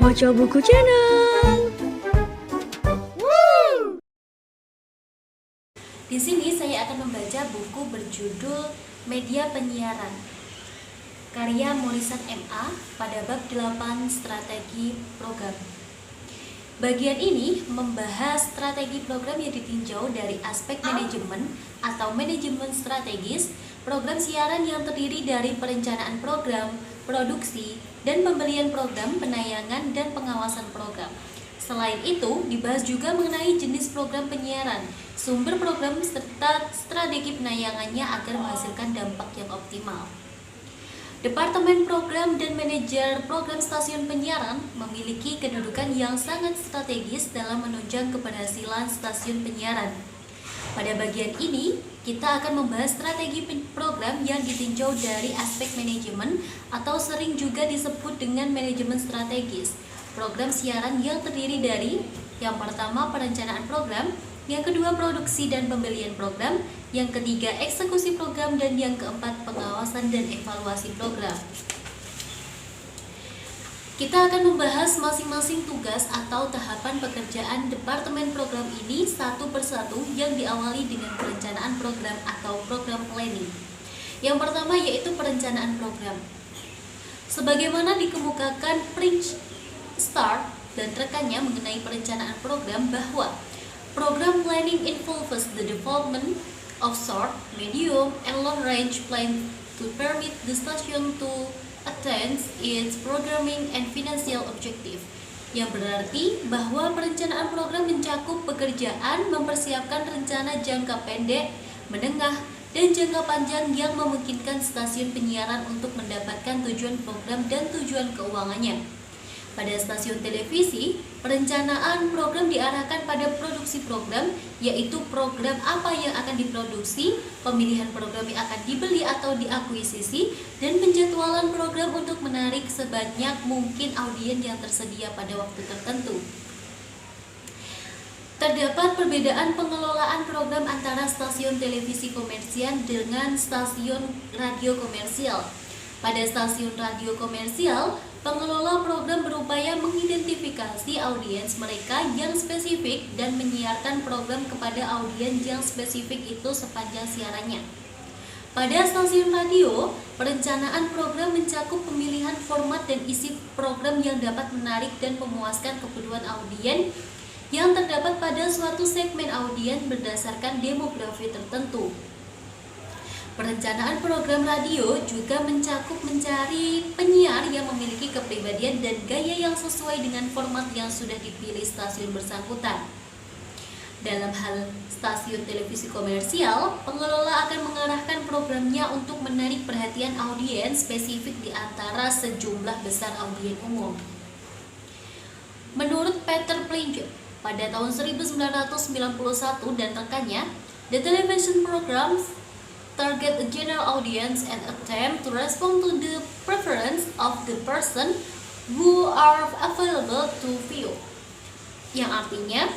Moco Buku Channel. Di sini saya akan membaca buku berjudul Media Penyiaran, karya Morisan MA pada bab 8 strategi program. Bagian ini membahas strategi program yang ditinjau dari aspek manajemen atau manajemen strategis, program siaran yang terdiri dari perencanaan program, produksi, dan pembelian program, penayangan, dan pengawasan program. Selain itu, dibahas juga mengenai jenis program penyiaran, sumber program, serta strategi penayangannya agar menghasilkan dampak yang optimal. Departemen Program dan Manajer Program Stasiun Penyiaran memiliki kedudukan yang sangat strategis dalam menunjang keberhasilan stasiun penyiaran. Pada bagian ini, kita akan membahas strategi program yang ditinjau dari aspek manajemen atau sering juga disebut dengan manajemen strategis. Program siaran yang terdiri dari yang pertama perencanaan program, yang kedua produksi dan pembelian program, yang ketiga eksekusi program, dan yang keempat pengawasan dan evaluasi program. Kita akan membahas masing-masing tugas atau tahapan pekerjaan departemen program ini satu persatu yang diawali dengan perencanaan program atau program planning. Yang pertama yaitu perencanaan program. Sebagaimana dikemukakan Prince Start dan rekannya mengenai perencanaan program bahwa program planning involves the development of short, medium, and long-range plan to permit the station to attain its programming and financial objective. Yang berarti bahwa perencanaan program mencakup pekerjaan mempersiapkan rencana jangka pendek, menengah, dan jangka panjang yang memungkinkan stasiun penyiaran untuk mendapatkan tujuan program dan tujuan keuangannya. Pada stasiun televisi, perencanaan program diarahkan pada produksi program, yaitu program apa yang akan diproduksi, pemilihan program yang akan dibeli atau diakuisisi, dan penjadwalan program untuk menarik sebanyak mungkin audiens yang tersedia pada waktu tertentu. Terdapat perbedaan pengelolaan program antara stasiun televisi komersial dengan stasiun radio komersial. Pada stasiun radio komersial, pengelola program berupaya mengidentifikasi audiens mereka yang spesifik dan menyiarkan program kepada audiens yang spesifik itu sepanjang siarannya. Pada stasiun radio, perencanaan program mencakup pemilihan format dan isi program yang dapat menarik dan memuaskan kebutuhan audiens yang terdapat pada suatu segmen audiens berdasarkan demografi tertentu. Perencanaan program radio juga mencakup mencari penyiar yang memiliki kepribadian dan gaya yang sesuai dengan format yang sudah dipilih stasiun bersangkutan. Dalam hal stasiun televisi komersial, pengelola akan mengarahkan programnya untuk menarik perhatian audiens spesifik di antara sejumlah besar audiens umum. Menurut Peter Plinger, pada tahun 1991 dan rekannya, the television programs target a general audience and attempt to respond to the preference of the person who are available to view. Yang artinya,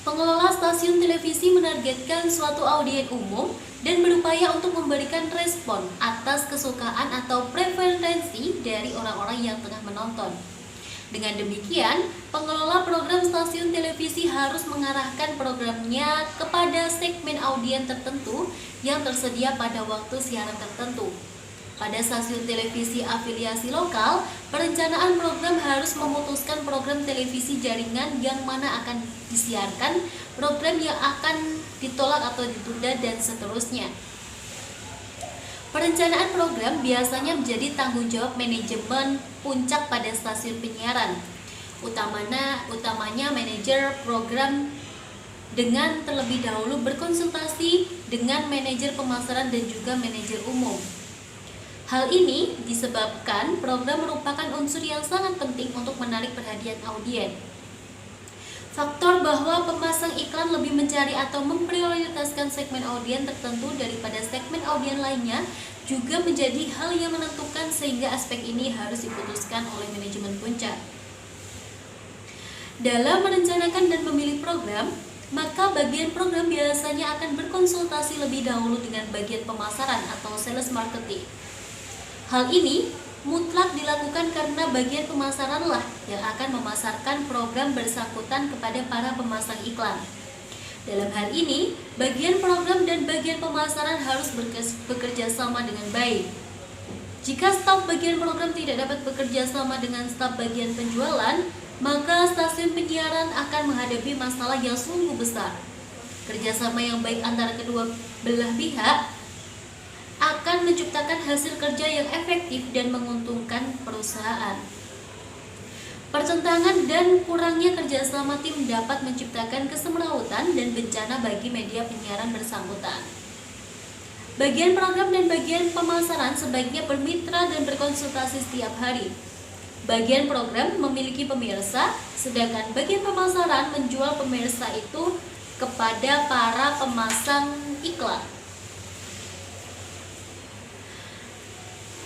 pengelola stasiun televisi menargetkan suatu audiens umum dan berupaya untuk memberikan respon atas kesukaan atau preferensi dari orang-orang yang tengah menonton. Dengan demikian, pengelola program stasiun televisi harus mengarahkan programnya kepada segmen audiens tertentu yang tersedia pada waktu siaran tertentu. Pada stasiun televisi afiliasi lokal, perencanaan program harus memutuskan program televisi jaringan yang mana akan disiarkan, program yang akan ditolak atau ditunda, dan seterusnya. Perencanaan program biasanya menjadi tanggung jawab manajemen puncak pada stasiun penyiaran, utamanya manajer program dengan terlebih dahulu berkonsultasi dengan manajer pemasaran dan juga manajer umum. Hal ini disebabkan program merupakan unsur yang sangat penting untuk menarik perhatian audiens. Faktor bahwa pemasang iklan lebih mencari atau memprioritaskan segmen audiens tertentu daripada segmen audiens lainnya juga menjadi hal yang menentukan, sehingga aspek ini harus diputuskan oleh manajemen puncak. Dalam merencanakan dan memilih program, maka bagian program biasanya akan berkonsultasi lebih dahulu dengan bagian pemasaran atau sales marketing. Hal ini mutlak dilakukan karena bagian pemasaranlah yang akan memasarkan program bersangkutan kepada para pemasang iklan. Dalam hal ini, bagian program dan bagian pemasaran harus bekerja sama dengan baik. Jika staf bagian program tidak dapat bekerja sama dengan staf bagian penjualan, maka stasiun penyiaran akan menghadapi masalah yang sungguh besar. Kerjasama yang baik antara kedua belah pihak akan menciptakan hasil kerja yang efektif dan menguntungkan perusahaan. Pertentangan dan kurangnya kerjasama tim dapat menciptakan kesemrawutan dan bencana bagi media penyiaran bersangkutan. Bagian program dan bagian pemasaran sebaiknya bermitra dan berkonsultasi setiap hari. Bagian program memiliki pemirsa, sedangkan bagian pemasaran menjual pemirsa itu kepada para pemasang iklan.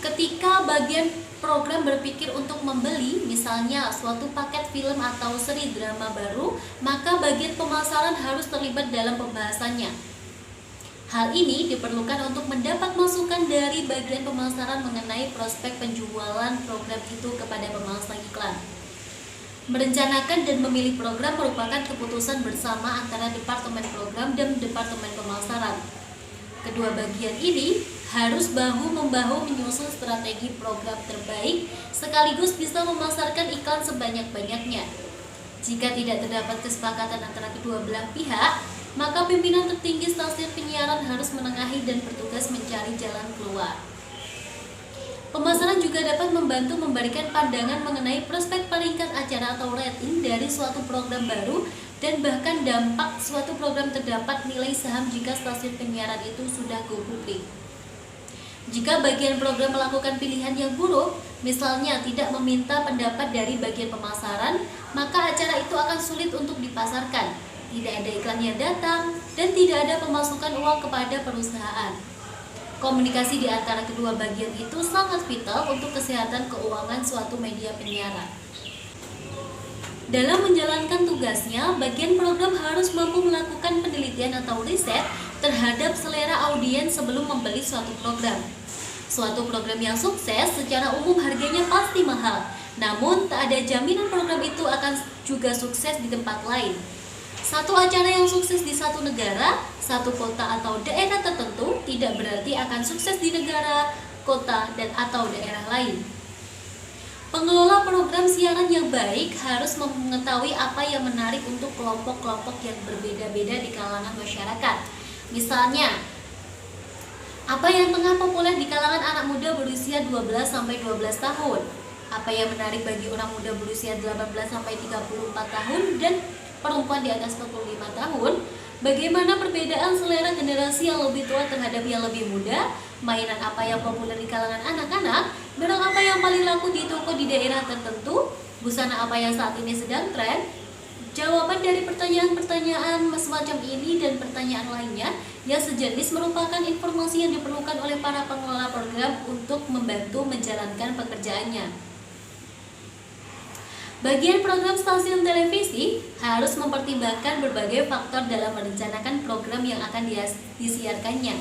Ketika bagian program berpikir untuk membeli, misalnya suatu paket film atau seri drama baru, maka bagian pemasaran harus terlibat dalam pembahasannya. Hal ini diperlukan untuk mendapat masukan dari bagian pemasaran mengenai prospek penjualan program itu kepada pemasang iklan. Merencanakan dan memilih program merupakan keputusan bersama antara departemen program dan departemen pemasaran. Kedua bagian ini harus bahu-membahu menyusun strategi program terbaik sekaligus bisa memasarkan iklan sebanyak-banyaknya. Jika tidak terdapat kesepakatan antara kedua belah pihak, maka pimpinan tertinggi stasiun penyiaran harus menengahi dan bertugas mencari jalan keluar. Pemasaran juga dapat membantu memberikan pandangan mengenai prospek peringkat acara atau rating dari suatu program baru dan bahkan dampak suatu program terdapat nilai saham jika stasiun penyiaran itu sudah go publik. Jika bagian program melakukan pilihan yang buruk, misalnya tidak meminta pendapat dari bagian pemasaran, maka acara itu akan sulit untuk dipasarkan, tidak ada iklan yang datang, dan tidak ada pemasukan uang kepada perusahaan. Komunikasi di antara kedua bagian itu sangat vital untuk kesehatan keuangan suatu media penyiaran. Dalam menjalankan tugasnya, bagian program harus mampu melakukan penelitian atau riset terhadap selera audiens sebelum membeli suatu program. Suatu program yang sukses secara umum harganya pasti mahal, namun tak ada jaminan program itu akan juga sukses di tempat lain. Satu acara yang sukses di satu negara, satu kota atau daerah tertentu tidak berarti akan sukses di negara, kota, dan atau daerah lain. Pengelola program siaran yang baik harus mengetahui apa yang menarik untuk kelompok-kelompok yang berbeda-beda di kalangan masyarakat. Misalnya, apa yang tengah populer di kalangan anak muda berusia 12-12 tahun? Apa yang menarik bagi orang muda berusia 18-34 tahun dan perempuan di atas 45 tahun? Bagaimana perbedaan selera generasi yang lebih tua terhadap yang lebih muda? Mainan apa yang populer di kalangan anak-anak? Barang apa yang paling laku di toko di daerah tertentu? Busana apa yang saat ini sedang tren? Jawaban dari pertanyaan-pertanyaan semacam ini dan pertanyaan lainnya yang sejenis merupakan informasi yang diperlukan oleh para pengelola program untuk membantu menjalankan pekerjaannya. Bagian program stasiun televisi harus mempertimbangkan berbagai faktor dalam merencanakan program yang akan disiarkannya.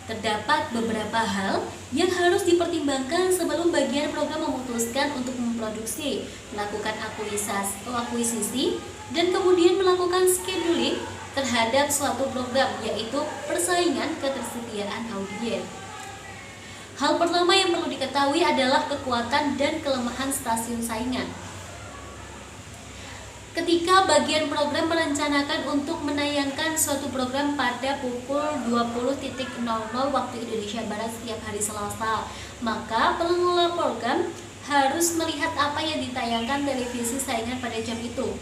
Terdapat beberapa hal yang harus dipertimbangkan sebelum bagian program memutuskan untuk memproduksi, melakukan akuisisi, dan kemudian melakukan scheduling terhadap suatu program, yaitu persaingan ketersediaan audiens. Hal pertama yang perlu diketahui adalah kekuatan dan kelemahan stasiun saingan. Ketika bagian program merencanakan untuk menayangkan suatu program pada pukul 20.00 waktu Indonesia Barat setiap hari Selasa, maka pengelola program harus melihat apa yang ditayangkan televisi saingan pada jam itu.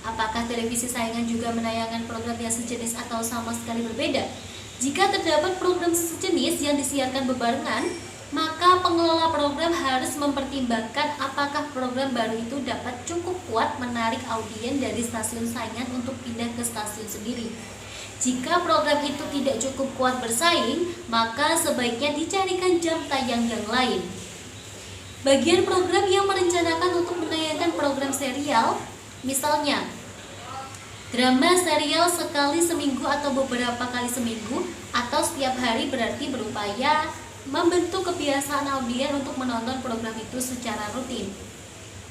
Apakah televisi saingan juga menayangkan program yang sejenis atau sama sekali berbeda? Jika terdapat program sejenis yang disiarkan bebarengan, maka pengelola program harus mempertimbangkan apakah program baru itu dapat cukup kuat menarik audiens dari stasiun saingan untuk pindah ke stasiun sendiri. Jika program itu tidak cukup kuat bersaing, maka sebaiknya dicarikan jam tayang yang lain. Bagian program yang merencanakan untuk menayangkan program serial, misalnya drama serial sekali seminggu atau beberapa kali seminggu atau setiap hari, berarti berupaya membentuk kebiasaan audiens untuk menonton program itu secara rutin.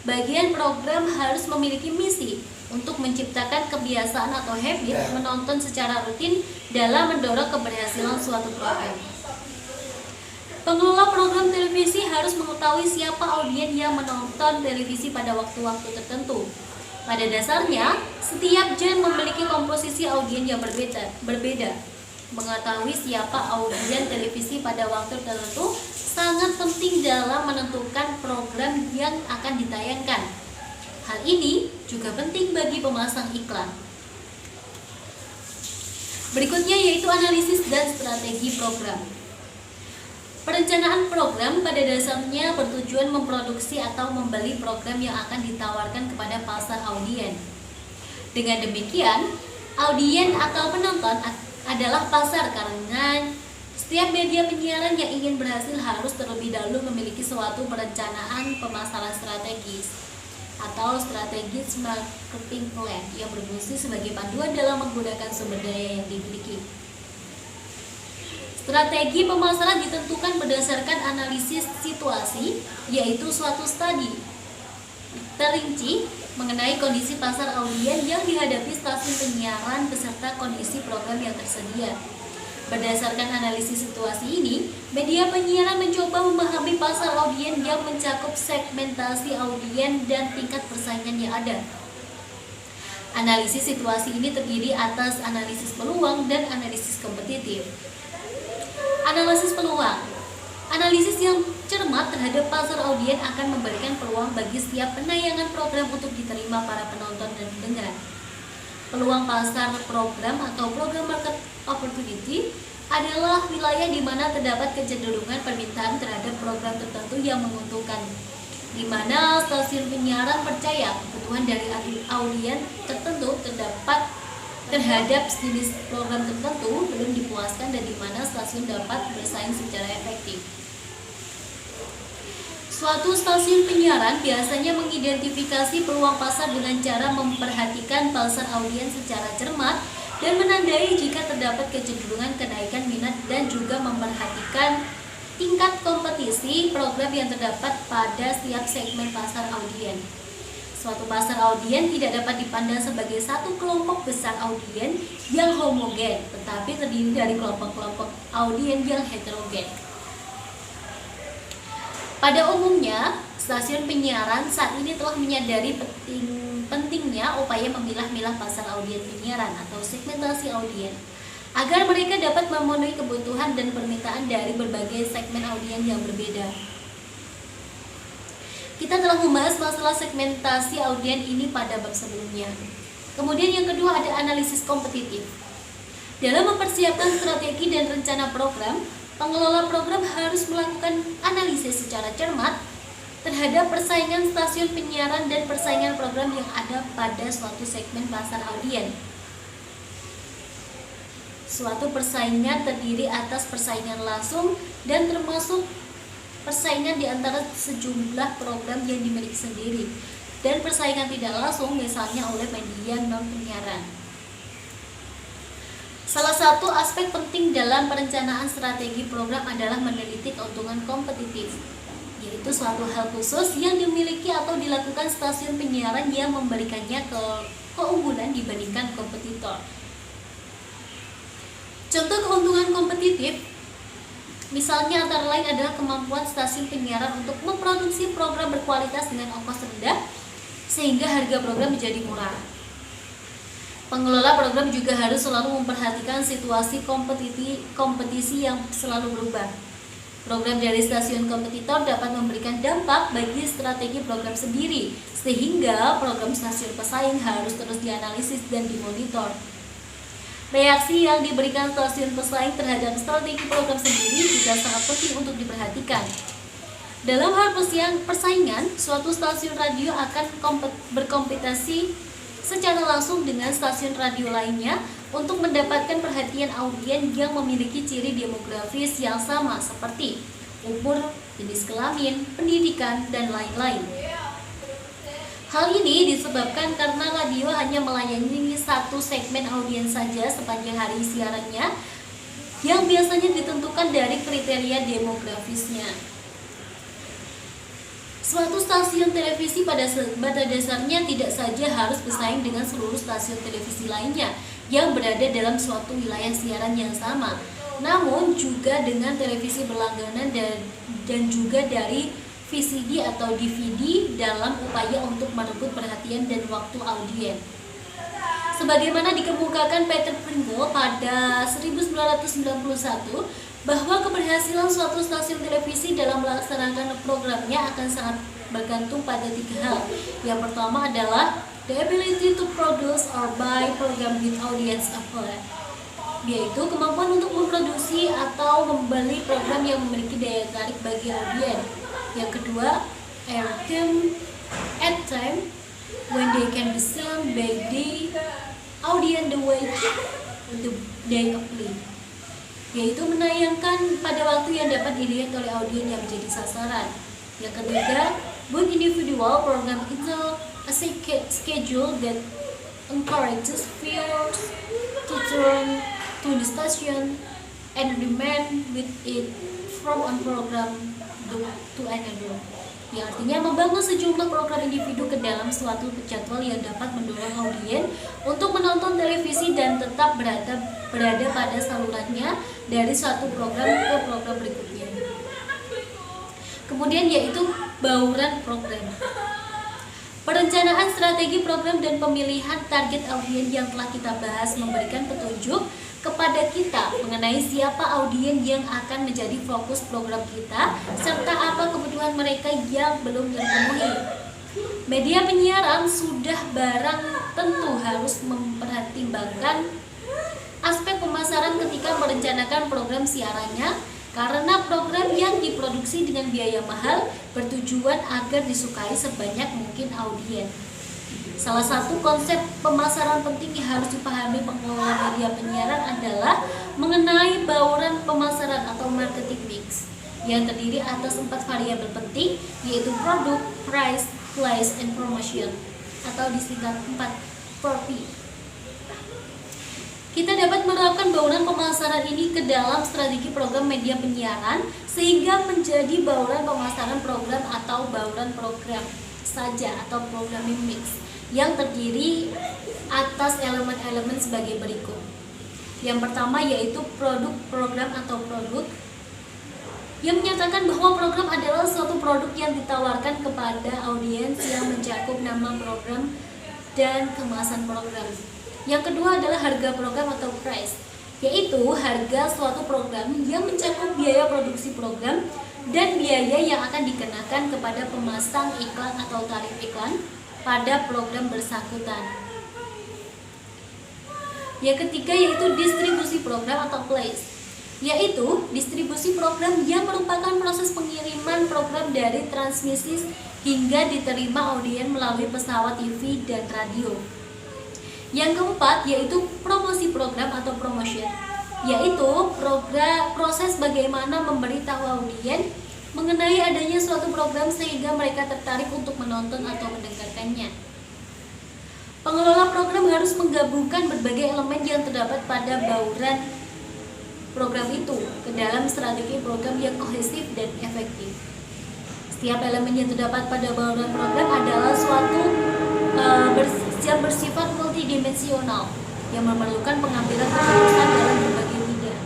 Bagian program harus memiliki misi untuk menciptakan kebiasaan atau habit menonton secara rutin dalam mendorong keberhasilan suatu program. Pengelola program televisi harus mengetahui siapa audiens yang menonton televisi pada waktu-waktu tertentu. Pada dasarnya, setiap genre memiliki komposisi audiens yang berbeda. Mengetahui siapa audiens televisi pada waktu tertentu sangat penting dalam menentukan program yang akan ditayangkan. Hal ini juga penting bagi pemasang iklan. Berikutnya yaitu analisis dan strategi program. Perencanaan program pada dasarnya bertujuan memproduksi atau membeli program yang akan ditawarkan kepada pasar audiens. Dengan demikian, audiens atau penonton adalah pasar karena setiap media penyiaran yang ingin berhasil harus terlebih dahulu memiliki suatu perencanaan pemasaran strategis atau strategic marketing plan yang berfungsi sebagai panduan dalam menggunakan sumber daya yang dimiliki. Strategi pemasaran ditentukan berdasarkan analisis situasi, yaitu suatu studi terinci mengenai kondisi pasar audiens yang dihadapi stasiun penyiaran beserta kondisi program yang tersedia. Berdasarkan analisis situasi ini, media penyiaran mencoba memahami pasar audiens yang mencakup segmentasi audiens dan tingkat persaingan yang ada. Analisis situasi ini terdiri atas analisis peluang dan analisis kompetitif. Analisis peluang. Analisis yang cermat terhadap pasar audiens akan memberikan peluang bagi setiap penayangan program untuk diterima para penonton dan pendengar. Peluang pasar program atau program market opportunity adalah wilayah di mana terdapat kecenderungan permintaan terhadap program tertentu yang menguntungkan, di mana stasiun penyiaran percaya kebutuhan dari audiens tertentu terhadap jenis program tertentu belum dipuaskan dan di mana stasiun dapat bersaing secara efektif. Suatu stasiun penyiaran biasanya mengidentifikasi peluang pasar dengan cara memperhatikan pasar audiens secara cermat dan menandai jika terdapat kecenderungan kenaikan minat dan juga memperhatikan tingkat kompetisi program yang terdapat pada setiap segmen pasar audiens. Suatu pasar audiens tidak dapat dipandang sebagai satu kelompok besar audiens yang homogen, tetapi terdiri dari kelompok-kelompok audiens yang heterogen. Pada umumnya, stasiun penyiaran saat ini telah menyadari pentingnya upaya memilah-milah pasar audiens penyiaran atau segmentasi audiens agar mereka dapat memenuhi kebutuhan dan permintaan dari berbagai segmen audiens yang berbeda. Kita telah membahas masalah segmentasi audiens ini pada bab sebelumnya. Kemudian yang kedua ada analisis kompetitif. Dalam mempersiapkan strategi dan rencana program, pengelola program harus melakukan analisis secara cermat terhadap persaingan stasiun penyiaran dan persaingan program yang ada pada suatu segmen pasar audiens. Suatu persaingan terdiri atas persaingan langsung dan termasuk persaingan di antara sejumlah program yang dimiliki sendiri dan persaingan tidak langsung misalnya oleh media non penyiaran. Salah satu aspek penting dalam perencanaan strategi program adalah meneliti keuntungan kompetitif, yaitu suatu hal khusus yang dimiliki atau dilakukan stasiun penyiaran yang memberikannya keunggulan dibandingkan kompetitor. Contoh keuntungan kompetitif misalnya antara lain adalah kemampuan stasiun penyiaran untuk memproduksi program berkualitas dengan ongkos rendah sehingga harga program menjadi murah. Pengelola program juga harus selalu memperhatikan situasi kompetisi yang selalu berubah. Program dari stasiun kompetitor dapat memberikan dampak bagi strategi program sendiri, sehingga program stasiun pesaing harus terus dianalisis dan dimonitor. Reaksi yang diberikan stasiun pesaing terhadap strategi program sendiri juga sangat penting untuk diperhatikan. Dalam hal persaingan, suatu stasiun radio akan berkompetisi secara langsung dengan stasiun radio lainnya untuk mendapatkan perhatian audiens yang memiliki ciri demografis yang sama seperti umur, jenis kelamin, pendidikan, dan lain-lain. Hal ini disebabkan karena radio hanya melayani satu segmen audiens saja sepanjang hari siarannya, yang biasanya ditentukan dari kriteria demografisnya. Suatu stasiun televisi pada dasarnya tidak saja harus bersaing dengan seluruh stasiun televisi lainnya yang berada dalam suatu wilayah siaran yang sama, namun juga dengan televisi berlangganan dan juga dari VCD atau DVD dalam upaya untuk merebut perhatian dan waktu audiens. Sebagaimana dikemukakan Peter Pringle pada 1991 bahwa keberhasilan suatu stasiun televisi dalam melaksanakan programnya akan sangat bergantung pada 3 hal. Yang pertama adalah the ability to produce or buy program with audience appeal, yaitu kemampuan untuk memproduksi atau membeli program yang memiliki daya tarik bagi audiens. Yang kedua, airtime at time when they can be seen by the audience the way the day of play, yaitu menayangkan pada waktu yang dapat dilihat oleh audiens yang menjadi sasaran. Yang ketiga, both individual program into a schedule that encourages viewers to turn to the station and remain with it from one program to another, yang artinya membangun sejumlah program individu ke dalam suatu jadwal yang dapat mendorong audiens untuk menonton televisi dan tetap berada pada salurannya dari suatu program ke program berikutnya. Kemudian yaitu bauran program. Perencanaan strategi program dan pemilihan target audiens yang telah kita bahas memberikan petunjuk kepada kita mengenai siapa audiens yang akan menjadi fokus program kita serta apa kebutuhan mereka yang belum terpenuhi. Media penyiaran sudah barang tentu harus mempertimbangkan aspek pemasaran ketika merencanakan program siarannya, karena program yang diproduksi dengan biaya mahal bertujuan agar disukai sebanyak mungkin audiens. Salah satu konsep pemasaran penting yang harus dipahami pengelola media penyiaran adalah mengenai bauran pemasaran atau marketing mix yang terdiri atas 4 variabel penting, yaitu produk, price, place, and promotion, atau disingkat 4P. Kita dapat menerapkan bauran pemasaran ini ke dalam strategi program media penyiaran sehingga menjadi bauran pemasaran program atau bauran program saja atau programming mix yang terdiri atas elemen-elemen sebagai berikut. Yang pertama yaitu produk program atau produk, yang menyatakan bahwa program adalah suatu produk yang ditawarkan kepada audiens yang mencakup nama program dan kemasan program. Yang kedua adalah harga program atau price, yaitu harga suatu program yang mencakup biaya produksi program dan biaya yang akan dikenakan kepada pemasang iklan atau tarif iklan pada program bersangkutan. Yang ketiga yaitu distribusi program atau place, yaitu distribusi program yang merupakan proses pengiriman program dari transmisi hingga diterima audiens melalui pesawat TV dan radio. Yang keempat yaitu promosi program atau promotion, yaitu proses bagaimana memberitahu audiens mengenai adanya suatu program sehingga mereka tertarik untuk menonton atau mendengarkannya. Pengelola program harus menggabungkan berbagai elemen yang terdapat pada bauran program itu ke dalam strategi program yang kohesif dan efektif. Setiap elemen yang terdapat pada bauran program adalah suatu yang bersifat multidimensional yang memerlukan pengambilan keputusan dalam berbagai bidang.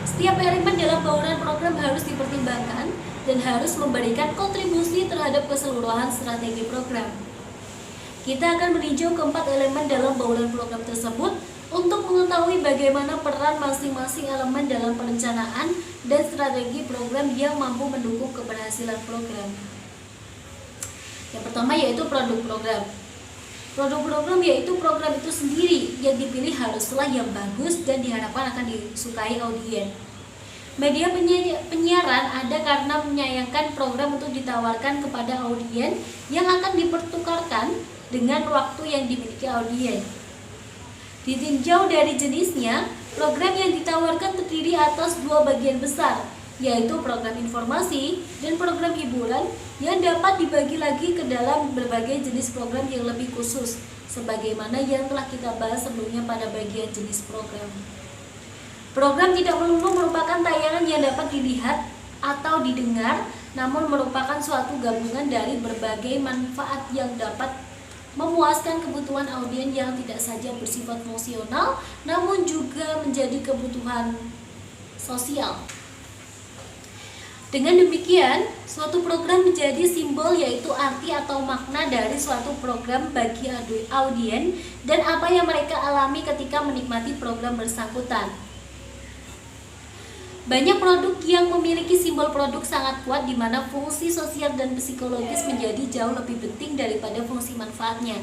Setiap elemen dalam bauran program harus dipertimbangkan dan harus memberikan kontribusi terhadap keseluruhan strategi program. Kita akan meninjau keempat elemen dalam bauran program tersebut untuk mengetahui bagaimana peran masing-masing elemen dalam perencanaan dan strategi program yang mampu mendukung keberhasilan program. Yang pertama yaitu produk program. Produk program yaitu program itu sendiri yang dipilih haruslah yang bagus dan diharapkan akan disukai audiens. Media penyiaran ada karena menyayangkan program untuk ditawarkan kepada audiens yang akan dipertukarkan dengan waktu yang dimiliki audiens. Ditinjau dari jenisnya, program yang ditawarkan terdiri atas 2 bagian besar, yaitu program informasi dan program hiburan yang dapat dibagi lagi ke dalam berbagai jenis program yang lebih khusus, sebagaimana yang telah kita bahas sebelumnya pada bagian jenis program. Program tidak melulu merupakan tayangan yang dapat dilihat atau didengar, namun merupakan suatu gabungan dari berbagai manfaat yang dapat memuaskan kebutuhan audiens yang tidak saja bersifat fungsional, namun juga menjadi kebutuhan sosial. Dengan demikian, suatu program menjadi simbol, yaitu arti atau makna dari suatu program bagi audiens dan apa yang mereka alami ketika menikmati program bersangkutan. Banyak produk yang memiliki simbol produk sangat kuat, di mana fungsi sosial dan psikologis menjadi jauh lebih penting daripada fungsi manfaatnya.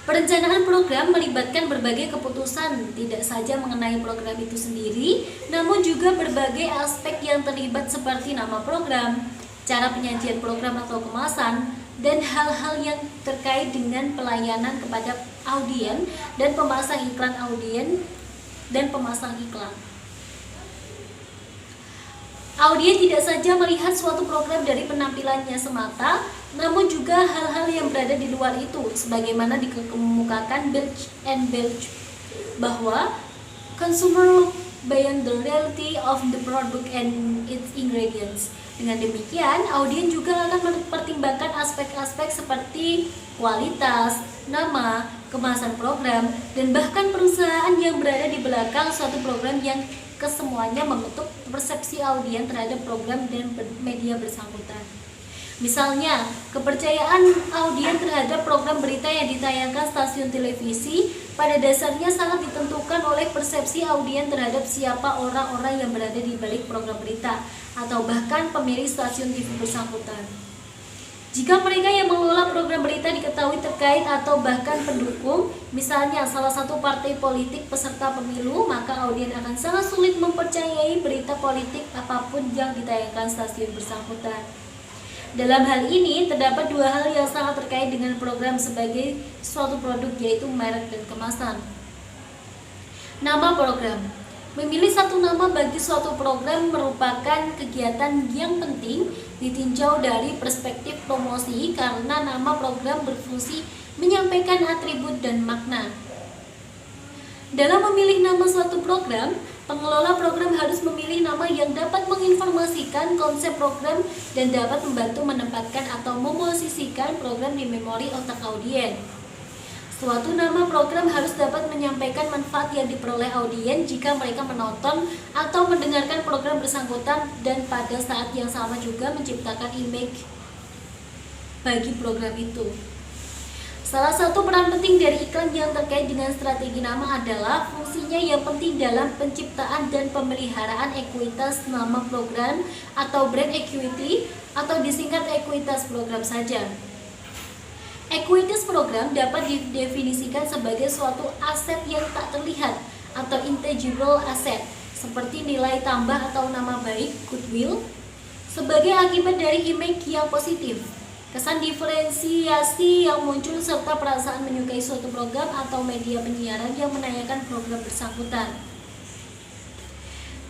Perencanaan program melibatkan berbagai keputusan, tidak saja mengenai program itu sendiri, namun juga berbagai aspek yang terlibat seperti nama program, cara penyajian program atau kemasan, dan hal-hal yang terkait dengan pelayanan kepada audiens dan pemasang iklan audiens dan pemasang iklan. Audiens tidak saja melihat suatu program dari penampilannya semata, namun juga hal-hal yang berada di luar itu, sebagaimana dikemukakan Belch and Belch bahwa consumer look beyond the reality of the product and its ingredients. Dengan demikian, audiens juga akan mempertimbangkan aspek-aspek seperti kualitas, nama, kemasan program, dan bahkan perusahaan yang berada di belakang suatu program yang kesemuanya membentuk persepsi audiens terhadap program dan media bersangkutan. Misalnya, kepercayaan audiens terhadap program berita yang ditayangkan stasiun televisi pada dasarnya sangat ditentukan oleh persepsi audiens terhadap siapa orang-orang yang berada di balik program berita atau bahkan pemilik stasiun TV bersangkutan. Jika mereka yang mengelola program berita diketahui terkait atau bahkan pendukung, misalnya salah satu partai politik peserta pemilu, maka audiens akan sangat sulit mempercayai berita politik apapun yang ditayangkan stasiun bersangkutan. Dalam hal ini, terdapat dua hal yang sangat terkait dengan program sebagai suatu produk, yaitu merek dan kemasan. Nama program. Memilih satu nama bagi suatu program merupakan kegiatan yang penting ditinjau dari perspektif promosi, karena nama program berfungsi menyampaikan atribut dan makna. Dalam memilih nama suatu program, pengelola program harus memilih nama yang dapat menginformasikan konsep program dan dapat membantu menempatkan atau memosisikan program di memori otak audiens. Suatu nama program harus dapat menyampaikan manfaat yang diperoleh audiens jika mereka menonton atau mendengarkan program bersangkutan, dan pada saat yang sama juga menciptakan image bagi program itu. Salah satu peran penting dari iklan yang terkait dengan strategi nama adalah fungsinya yang penting dalam penciptaan dan pemeliharaan ekuitas nama program atau brand equity, atau disingkat ekuitas program saja. Ekuitas program dapat didefinisikan sebagai suatu aset yang tak terlihat atau intangible asset, seperti nilai tambah atau nama baik, goodwill, sebagai akibat dari image yang positif, kesan diferensiasi yang muncul, serta perasaan menyukai suatu program atau media penyiaran yang menayangkan program bersangkutan.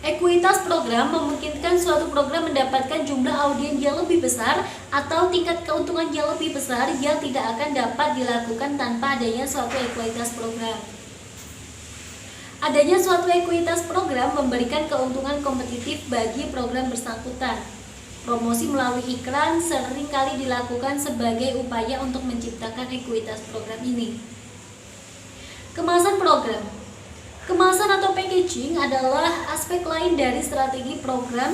Ekuitas program memungkinkan suatu program mendapatkan jumlah audiens yang lebih besar atau tingkat keuntungan yang lebih besar yang tidak akan dapat dilakukan tanpa adanya suatu ekuitas program. Adanya suatu ekuitas program memberikan keuntungan kompetitif bagi program bersangkutan. Promosi melalui iklan sering kali dilakukan sebagai upaya untuk menciptakan ekuitas program ini. Kemasan program. Kemasan atau packaging adalah aspek lain dari strategi program,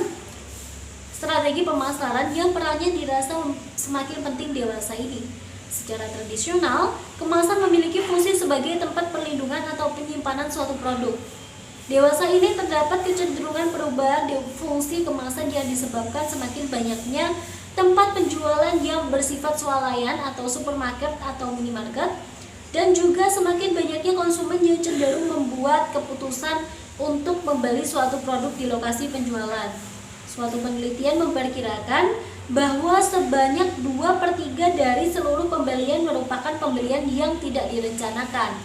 strategi pemasaran yang perannya dirasa semakin penting dewasa ini. Secara tradisional, kemasan memiliki fungsi sebagai tempat perlindungan atau penyimpanan suatu produk. Dewasa ini terdapat kecenderungan perubahan fungsi kemasan yang disebabkan semakin banyaknya tempat penjualan yang bersifat swalayan atau supermarket atau minimarket, dan juga semakin banyaknya konsumen yang cenderung membuat keputusan untuk membeli suatu produk di lokasi penjualan. Suatu penelitian memperkirakan bahwa sebanyak 2/3 dari seluruh pembelian merupakan pembelian yang tidak direncanakan.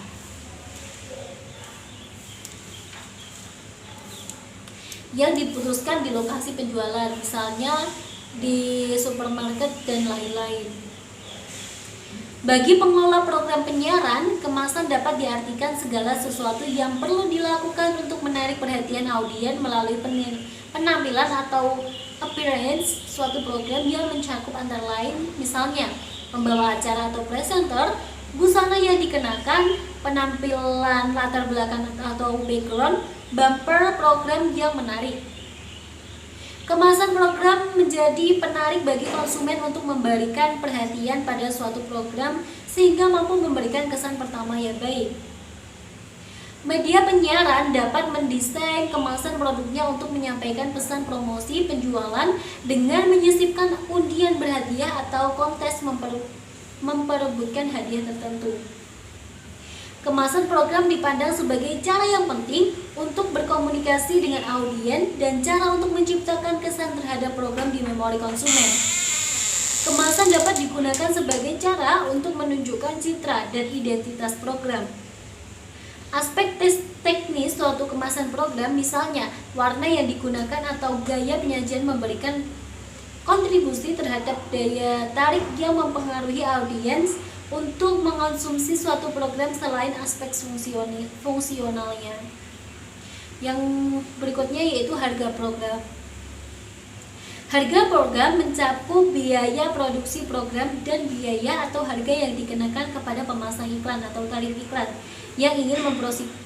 Yang diputuskan di lokasi penjualan, misalnya di supermarket dan lain-lain. Bagi pengelola program penyiaran, kemasan dapat diartikan segala sesuatu yang perlu dilakukan untuk menarik perhatian audiens melalui penampilan atau appearance suatu program yang mencakup antara lain misalnya pembawa acara atau presenter, busana yang dikenakan, penampilan latar belakang atau background, bumper program yang menarik. Kemasan program menjadi penarik bagi konsumen untuk memberikan perhatian pada suatu program sehingga mampu memberikan kesan pertama yang baik. Media penyiaran dapat mendesain kemasan produknya untuk menyampaikan pesan promosi penjualan dengan menyisipkan undian berhadiah atau kontes memperebutkan hadiah tertentu. Kemasan program dipandang sebagai cara yang penting untuk berkomunikasi dengan audiens dan cara untuk menciptakan kesan terhadap program di memori konsumen. Kemasan dapat digunakan sebagai cara untuk menunjukkan citra dan identitas program. Aspek teknis suatu kemasan program, misalnya warna yang digunakan atau gaya penyajian, memberikan kontribusi terhadap daya tarik yang mempengaruhi audiens untuk mengonsumsi suatu program selain aspek fungsionalnya. Yang berikutnya yaitu harga program. Harga program mencakup biaya produksi program dan biaya atau harga yang dikenakan kepada pemasang iklan atau tarif iklan yang ingin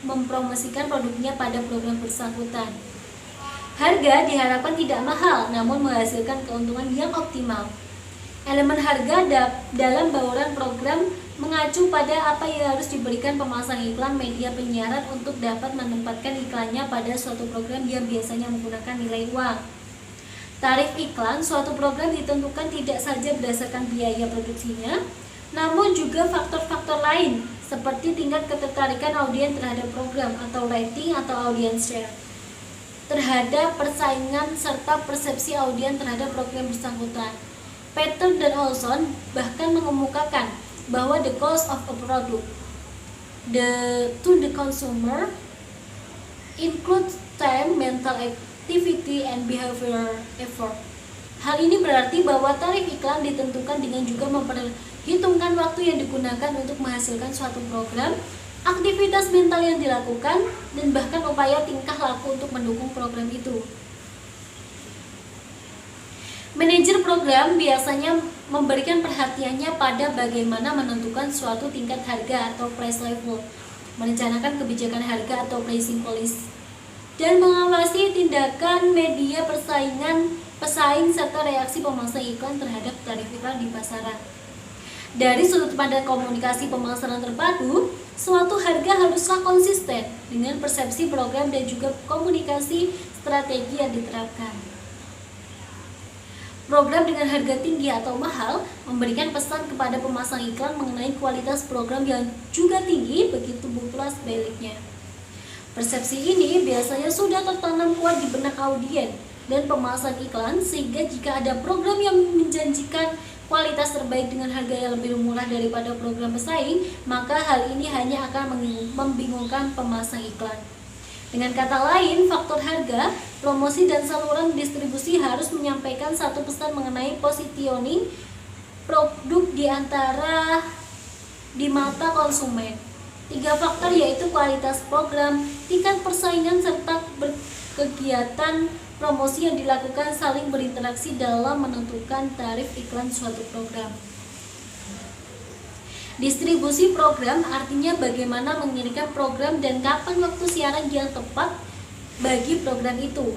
mempromosikan produknya pada program bersangkutan. Harga diharapkan tidak mahal namun menghasilkan keuntungan yang optimal. Elemen harga dalam bauran program mengacu pada apa yang harus diberikan pemasang iklan media penyiaran untuk dapat menempatkan iklannya pada suatu program yang biasanya menggunakan nilai uang. Tarif iklan suatu program ditentukan tidak saja berdasarkan biaya produksinya, namun juga faktor-faktor lain seperti tingkat ketertarikan audiens terhadap program atau rating atau audience share, terhadap persaingan serta persepsi audiens terhadap program bersangkutan. Peter dan Olson bahkan mengemukakan bahwa the cost of a product to the consumer includes time, mental activity, and behavioral effort. Hal ini berarti bahwa tarif iklan ditentukan dengan juga memperhitungkan waktu yang digunakan untuk menghasilkan suatu program, aktivitas mental yang dilakukan, dan bahkan upaya tingkah laku untuk mendukung program itu. Manajer program biasanya memberikan perhatiannya pada bagaimana menentukan suatu tingkat harga atau price level, merencanakan kebijakan harga atau pricing policy, dan mengawasi tindakan media pesaing serta reaksi pemasang iklan terhadap tarif iklan di pasaran. Dari sudut pandang komunikasi pemasaran terpadu, suatu harga haruslah konsisten dengan persepsi program dan juga komunikasi strategi yang diterapkan. Program dengan harga tinggi atau mahal memberikan pesan kepada pemasang iklan mengenai kualitas program yang juga tinggi, begitu pula sebaliknya. Persepsi ini biasanya sudah tertanam kuat di benak audiens dan pemasang iklan, sehingga jika ada program yang menjanjikan kualitas terbaik dengan harga yang lebih murah daripada program pesaing, maka hal ini hanya akan membingungkan pemasang iklan. Dengan kata lain, faktor harga, promosi, dan saluran distribusi harus menyampaikan satu pesan mengenai positioning produk di mata konsumen. 3 faktor yaitu kualitas program, tingkat persaingan, serta kegiatan promosi yang dilakukan saling berinteraksi dalam menentukan tarif iklan suatu program. Distribusi program artinya bagaimana mengirimkan program dan kapan waktu siaran yang tepat bagi program itu.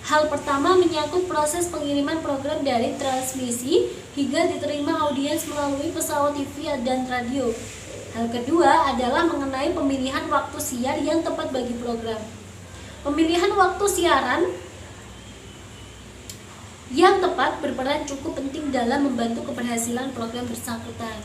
Hal pertama menyangkut proses pengiriman program dari transmisi hingga diterima audiens melalui pesawat TV dan radio. Hal kedua adalah mengenai pemilihan waktu siar yang tepat bagi program. Pemilihan waktu siaran yang tepat berperan cukup penting dalam membantu keberhasilan program bersangkutan.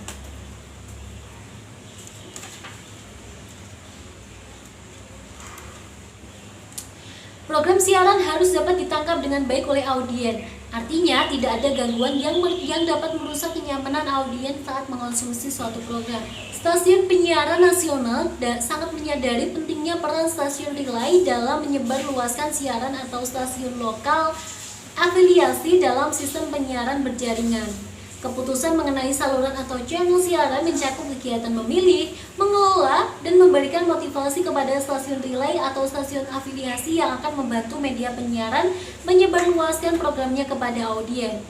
Program siaran harus dapat ditangkap dengan baik oleh audiens. Artinya tidak ada gangguan yang dapat merusak kenyamanan audiens saat mengonsumsi suatu program. Stasiun penyiaran nasional sangat menyadari pentingnya peran stasiun relay dalam menyebarluaskan siaran atau stasiun lokal afiliasi dalam sistem penyiaran berjaringan. Keputusan mengenai saluran atau channel siaran mencakup kegiatan memilih, mengelola, dan memberikan motivasi kepada stasiun relay atau stasiun afiliasi yang akan membantu media penyiaran menyebarluaskan programnya kepada audiens.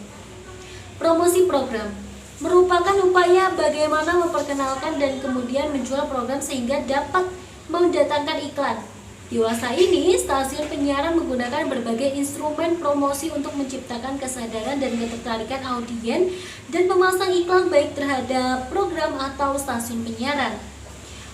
Promosi program merupakan upaya bagaimana memperkenalkan dan kemudian menjual program sehingga dapat mendatangkan iklan. Di masa ini, stasiun penyiaran menggunakan berbagai instrumen promosi untuk menciptakan kesadaran dan ketertarikan audiens dan memasang iklan baik terhadap program atau stasiun penyiaran.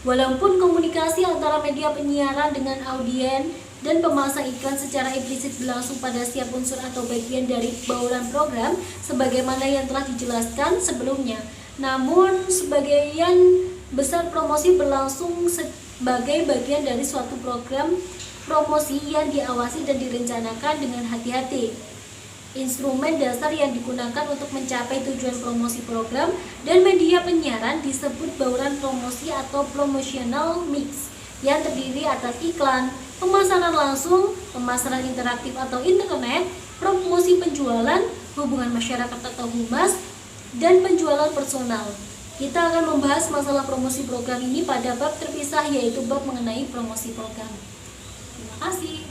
Walaupun komunikasi antara media penyiaran dengan audiens dan pemasang iklan secara implisit berlangsung pada setiap unsur atau bagian dari bauran program sebagaimana yang telah dijelaskan sebelumnya. Namun, sebagian besar promosi berlangsung sebagai bagian dari suatu program promosi yang diawasi dan direncanakan dengan hati-hati. Instrumen dasar yang digunakan untuk mencapai tujuan promosi program dan media penyiaran disebut bauran promosi atau promotional mix yang terdiri atas iklan, pemasaran langsung, pemasaran interaktif atau internet, promosi penjualan, hubungan masyarakat atau humas, dan penjualan personal. Kita akan membahas masalah promosi program ini pada bab terpisah yaitu bab mengenai promosi program. Terima kasih.